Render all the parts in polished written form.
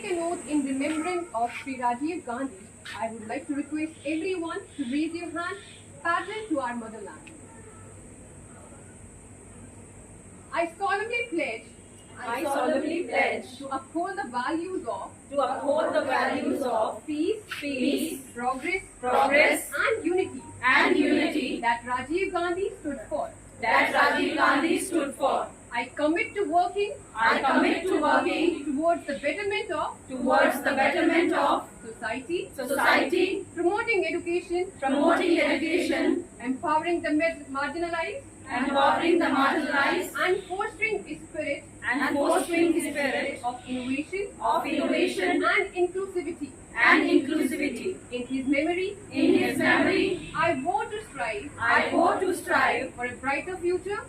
take an oath in remembrance of Sri Rajiv Gandhi, I would like to request everyone to raise your hand parallel to our motherland. I solemnly pledge to uphold the values of uphold the values of peace, progress, and unity that Rajiv Gandhi stood for. that Rajiv Gandhi stood for. I commit to working towards the betterment of society, promoting education, empowering the marginalized, and fostering a spirit of innovation and inclusivity. In his memory, I vow to strive for a brighter future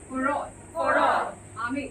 for all. Amen.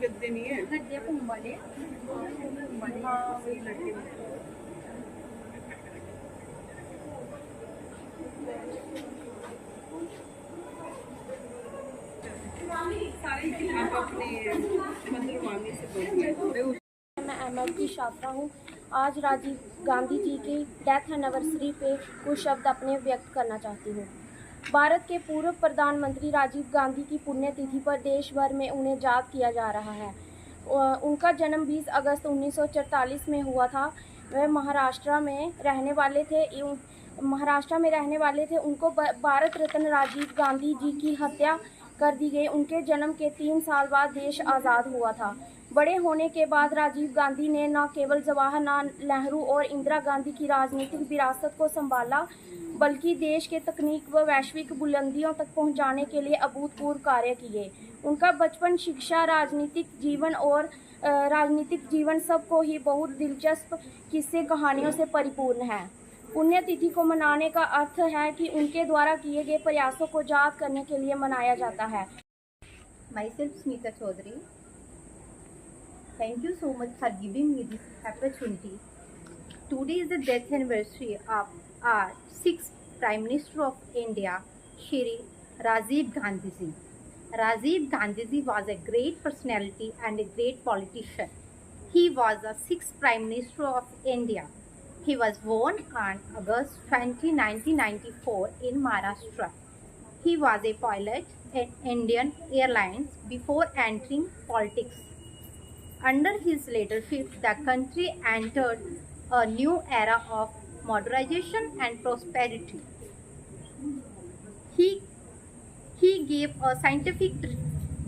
गद्दे नहीं है आप अपने मतलब मामी से बोलिए। मैं एमएल की छात्रा हूँ। आज राजीव गांधी जी की डेथ एनिवर्सरी पे कुछ शब्द अपने व्यक्त करना चाहती हूँ। भारत के पूर्व प्रधानमंत्री राजीव गांधी की पुण्यतिथि पर देश भर में उन्हें याद किया जा रहा है। उनका जन्म 20 अगस्त 1944 में हुआ था। वह महाराष्ट्र में रहने वाले थे। उनको भारत रत्न राजीव गांधी जी की हत्या कर दी गई। उनके जन्म के 3 साल बाद देश आज़ाद हुआ था। बड़े होने के बाद राजीव गांधी ने न केवल जवाहरलाल नेहरू और इंदिरा गांधी की राजनीतिक विरासत को संभाला, बल्कि देश के तकनीक व वैश्विक बुलंदियों तक पहुंचाने के लिए अभूतपूर्व कार्य किए। उनका बचपन, शिक्षा, राजनीतिक जीवन सबको ही बहुत दिलचस्प किस्से कहानियों से परिपूर्ण है। पुण्यतिथि को मनाने का अर्थ है कि उनके द्वारा किए गए प्रयासों को याद करने के लिए मनाया जाता है। Myself Smita Chaudhary. Thank you so much for giving me this opportunity. Today is the death anniversary of our sixth Prime Minister of India, Shri Rajiv Gandhi ji. Rajiv Gandhi ji was a great personality and a great politician. He was the sixth Prime Minister of India. He was born on August 20, 1994 in Maharashtra. He was a pilot at Indian Airlines before entering politics. Under his leadership, the country entered a new era of modernization and prosperity. He gave a scientific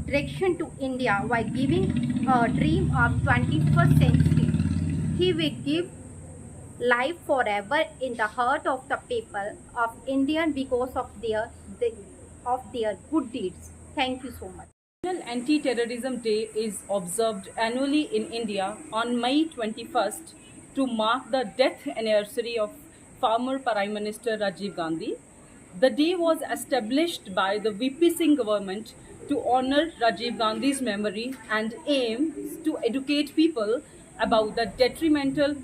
direction to India while giving a dream of 21st century. He will give life forever in the heart of the people of India because of their good deeds. Thank you so much. National Anti-Terrorism Day is observed annually in India on May 21st to mark the death anniversary of former Prime Minister Rajiv Gandhi. The day was established by the VP Singh government to honor Rajiv Gandhi's memory and aims to educate people about the detrimental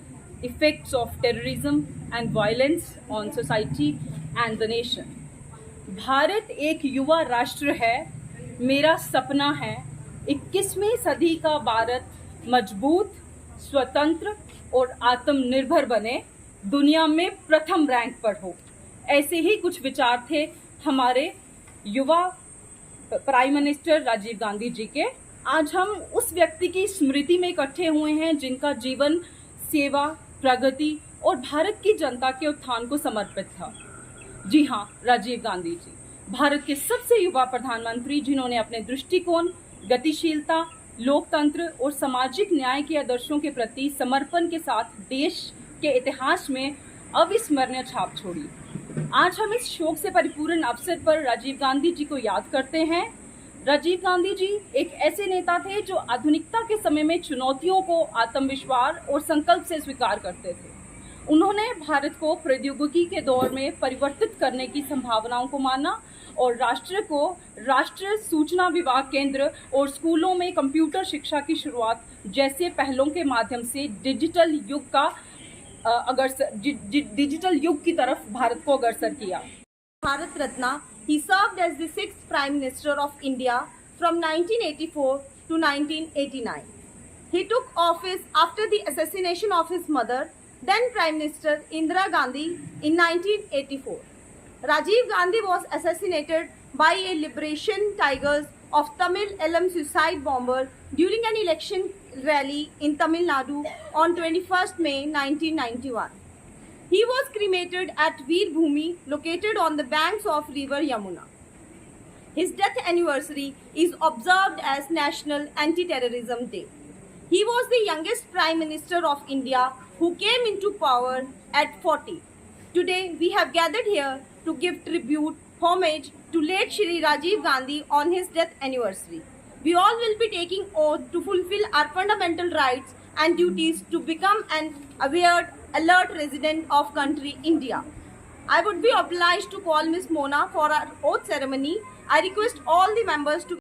effects of terrorism and violence on society and the nation. Bharat एक युवा राष्ट्र है, मेरा सपना है 21वीं सदी का भारत मजबूत, स्वतंत्र और आत्मनिर्भर बने, दुनिया में प्रथम रैंक पर हो। ऐसे ही कुछ विचार थे हमारे युवा प्राइम मिनिस्टर राजीव गांधी जी के। आज हम उस व्यक्ति की स्मृति में इकट्ठे हुए हैं जिनका जीवन सेवा, प्रगति और भारत की जनता के उत्थान को समर्पित था। जी हाँ, राजीव गांधी जी भारत के सबसे युवा प्रधानमंत्री जिन्होंने अपने दृष्टिकोण, गतिशीलता, लोकतंत्र और सामाजिक न्याय के आदर्शों के प्रति समर्पण के साथ देश के इतिहास में अविस्मरणीय छाप छोड़ी। आज हम इस शोक से परिपूर्ण अवसर पर राजीव गांधी जी को याद करते हैं। राजीव गांधी जी एक ऐसे नेता थे जो आधुनिकता के समय में चुनौतियों को आत्मविश्वास और संकल्प से स्वीकार करते थे। उन्होंने भारत को प्रौद्योगिकी के दौर में परिवर्तित करने की संभावनाओं को माना और राष्ट्र को राष्ट्रीय सूचना विभाग केंद्र और स्कूलों में कंप्यूटर शिक्षा की शुरुआत जैसे पहलों के माध्यम से डिजिटल युग की तरफ भारत को अग्रसर किया। Bharat Ratna, he served as the sixth Prime Minister of India from 1984 to 1989. He took office after the assassination of his mother, then Prime Minister Indira Gandhi, in 1984. Rajiv Gandhi was assassinated by a liberation tigers of Tamil LM suicide bomber during an election rally in Tamil Nadu on 21st May 1991. He was cremated at Veer Bhumi, located on the banks of river Yamuna. His death anniversary is observed as National Anti-Terrorism Day. He was the youngest Prime Minister of India who came into power at 40. Today we have gathered here to give tribute, homage to late Shri Rajiv Gandhi on his death anniversary. We all will be taking oath to fulfill our fundamental rights and duties to become an aware, alert resident of country India. I would be obliged to call Ms. Mona for our oath ceremony. I request all the members to